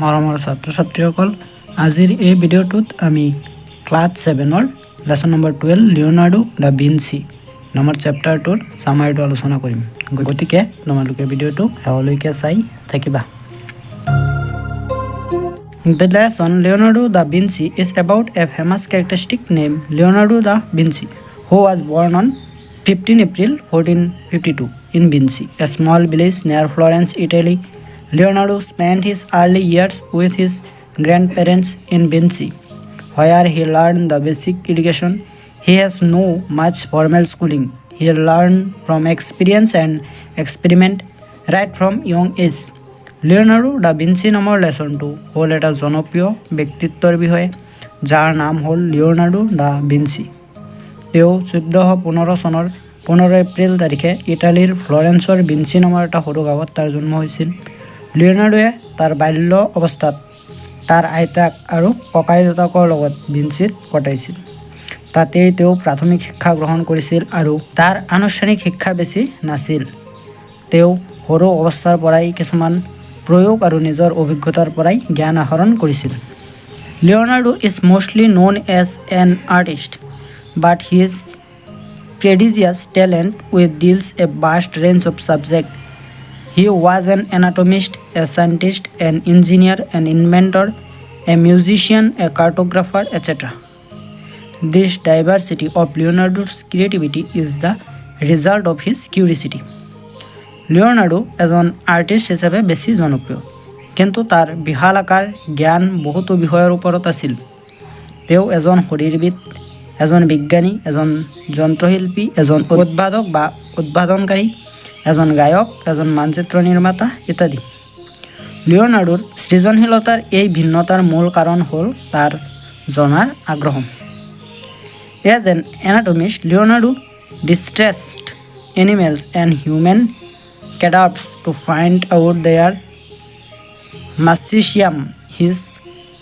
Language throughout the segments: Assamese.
মৰমৰ ছাত্ৰ ছাত্ৰীসকল, আজিৰ এই ভিডিঅ'টোত আমি ক্লাছ 7ৰ lesson number 12 Leonardo da Vinci নামৰ চেপ্টাৰটোৰ চামাৰিটো আলোচনা কৰিম। গতিকে তোমালোকে ভিডিঅ'টো শেষলৈকে চাই থাকিবা। The lesson Leonardo da Vinci is about a famous characteristic named Leonardo da Vinci, who was born on 15 April 1452 in Vinci, a small village near Florence, Italy. Leonardo spent his early years with his grandparents in Vinci, where he learned the basic education. He has no much formal schooling. He learned from experience and experiment right from young age. Leonardo da Vinci নামৰ লেচনটো হ'ল এটা জনপ্ৰিয় ব্যক্তিত্বৰ বিষয়ে, যাৰ নাম হ'ল লিওনাৰ্ডো দা ভিঞ্চি। তেওঁ 1415 চনৰ 15 এপ্ৰিল তাৰিখে ইটালীৰ ফ্লৰেন্সৰ ভিঞ্চি নামৰ এটা সৰু গাঁৱত তাৰ জন্ম হৈছিল। লিওনাৰ্ডোৱে তাৰ বাল্য অৱস্থাত তাৰ আইতাক আৰু ককাই দেউতাকৰ লগত ভিঞ্চিত কটাইছিল। তাতেই তেওঁ প্ৰাথমিক শিক্ষা গ্ৰহণ কৰিছিল আৰু তাৰ আনুষ্ঠানিক শিক্ষা বেছি নাছিল। তেওঁ সৰু অৱস্থাৰ পৰাই কিছুমান প্ৰয়োগ আৰু নিজৰ অভিজ্ঞতাৰ পৰাই জ্ঞান আহৰণ কৰিছিল। Leonardo is mostly known as an artist, but his prodigious talent with deals a vast range of subjects. He was an anatomist, a scientist, an engineer, an inventor, a musician, a cartographer, etc. This diversity of Leonardo's creativity is the result of his curiosity. Leonardo এজন আৰ্টিষ্ট হিচাপে বেছি জনপ্ৰিয়, কিন্তু তাৰ বিশাল আকাৰ জ্ঞান বহুতো বিষয়ৰ ওপৰত আছিল। তেওঁ এজন শৰীৰবিদ, এজন বিজ্ঞানী, এজন যন্ত্ৰশিল্পী, এজন উদ্ভাৱক বা উদ্ভাৱনকাৰী, এজন গায়ক, এজন মানচিত্ৰ নিৰ্মাতা ইত্যাদি। লিওনাৰ্ডোৰ সৃজনশীলতাৰ এই ভিন্নতাৰ মূল কাৰণ হ'ল তাৰ জনাৰ আগ্ৰহ। As an anatomist, Leonardo distressed animals and human cadavers to find out their marxism. His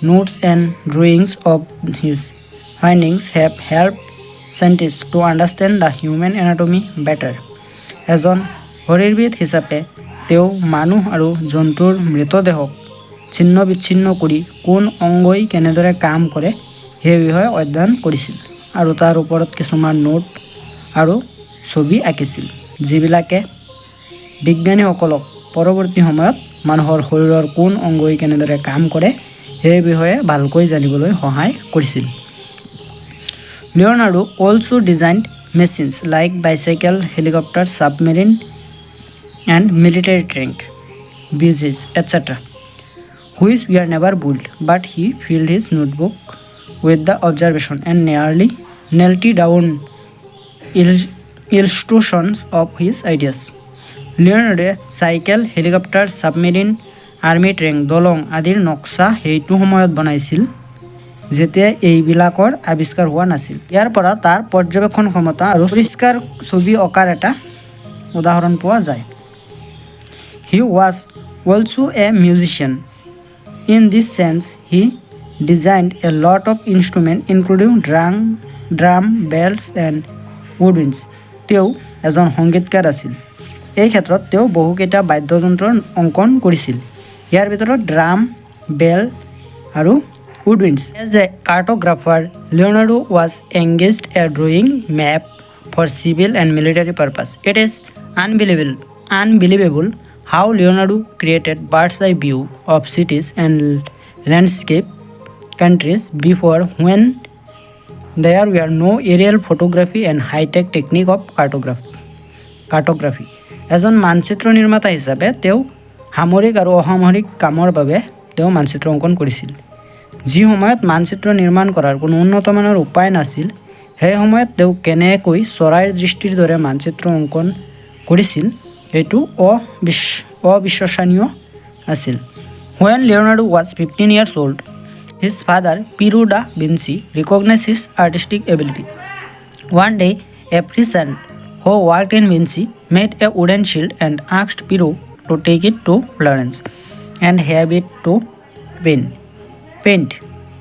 notes and drawings of his findings have helped scientists to understand the human anatomy better. এজন শৰীৰবিদ হিচাপে তেওঁ মানুহ আৰু জন্তুৰ মৃতদেহক ছিন্ন বিচ্ছিন্ন কৰি কোন অংগই কেনেদৰে কাম কৰে সেই বিষয়ে অধ্যয়ন কৰিছিল আৰু তাৰ ওপৰত কিছুমান নোট আৰু ছবি আঁকিছিল, যিবিলাকে বিজ্ঞানীসকলক পৰৱৰ্তী সময়ত মানুহৰ শৰীৰৰ কোন অংগই কেনেদৰে কাম কৰে সেই বিষয়ে ভালকৈ জানিবলৈ সহায় কৰিছিল। Leonardo also designed machines like bicycle, helicopter, submarine, and military tank, bridges, etc., which were never built, but he filled his notebook with the observation and nearly nailed down illustrations of his ideas. লিওনাৰ্ডোৱে cycle, helicopter, submarine, army tank, দলং আদিৰ নক্সা সেইটো সময়ত বনাইছিল যেতিয়া এইবিলাকৰ আৱিষ্কাৰ হোৱা নাছিল। ইয়াৰ পৰা তাৰ পৰ্যবেক্ষণ ক্ষমতা আৰু পৰিষ্কাৰ ছবি অঁকাৰ এটা উদাহৰণ পোৱা যায়। He was also a musician. In this sense, he designed a lot of instruments including drum, bells, and woodwinds. তেওঁ এজন সংগীতকাৰ আছিল। এই ক্ষেত্ৰত তেওঁ বহুকেইটা বাদ্যযন্ত্ৰৰ অংকন কৰিছিল, ইয়াৰ ভিতৰত ড্ৰাম, বেল আৰু woodwinds. As a cartographer, Leonardo was engaged in drawing maps for civil and military purpose. It is unbelievable how Leonardo created bird's eye view of cities and landscape countries before, when there were no aerial photography and high-tech technique of cartography. এজন মানচিত্ৰ নিৰ্মাতা হিচাপে তেওঁ সামৰিক আৰু অসামৰিক কামৰ বাবে তেওঁ মানচিত্ৰ অংকন কৰিছিল। যি সময়ত মানচিত্ৰ নিৰ্মাণ কৰাৰ কোনো উন্নতমানৰ উপায় নাছিল, সেই সময়ত তেওঁ কেনেকৈ চৰাইৰ দৃষ্টিৰ দৰে মানচিত্ৰ অংকন কৰিছিল এইটো অবিশ্বাসনীয় আছিল। When Leonardo was 15 years old, his father, Piero da Vinci, recognized his artistic ability. One day, a peasant who worked in Vinci made a wooden shield and asked Piero to take it to Florence and have it to paint.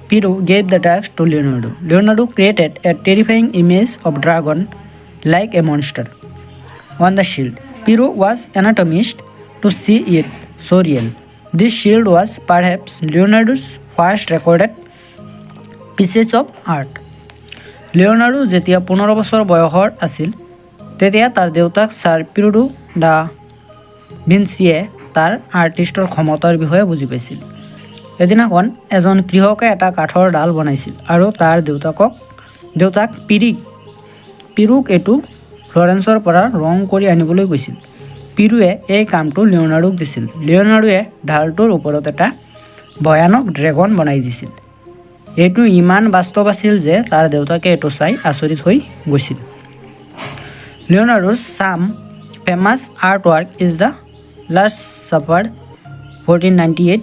Piero gave the task to Leonardo. Leonardo created a terrifying image of dragon like a monster on the shield. Piero was anatomist to see it so real. This shield was perhaps Leonardo's first recorded piece of art. Leonardo যেতিয়া 15 বছৰ বয়সৰ আছিল তেতিয়া তাৰ দেউতাক ছাৰ পিৰ'ডো দা ভিঞ্চিয়ে তাৰ আৰ্টিষ্টৰ ক্ষমতাৰ বিষয়ে বুজি পাইছিল। এদিনাখন এজন কৃষকে এটা কাঠৰ ডাল বনাইছিল আৰু তাৰ দেউতাক পিৰুক এইটো ফ্লৰেন্সৰ পৰা ৰং কৰি আনিবলৈ কৈছিল। পিৰুৱে এই কামটো লিঅ'নাৰ্ডোক দিছিল। লিঅ'নাৰ্ডোৱে ডালটোৰ ওপৰত এটা ভয়ানক ড্ৰেগন বনাই দিছিল। এইটো ইমান বাস্তৱ আছিল যে তাৰ দেউতাকে এইটো চাই আচৰিত হৈ গৈছিল। লিঅ'নাৰ্ডোৰ some famous art work is the last supper 1498,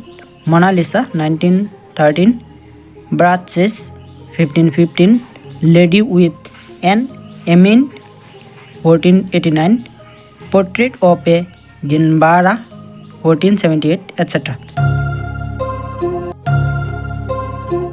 Mona Lisa 1913, ব্ৰাডচেছ 1515, lady with an ermine 1489, portrait of a Ginevra 1478, etc.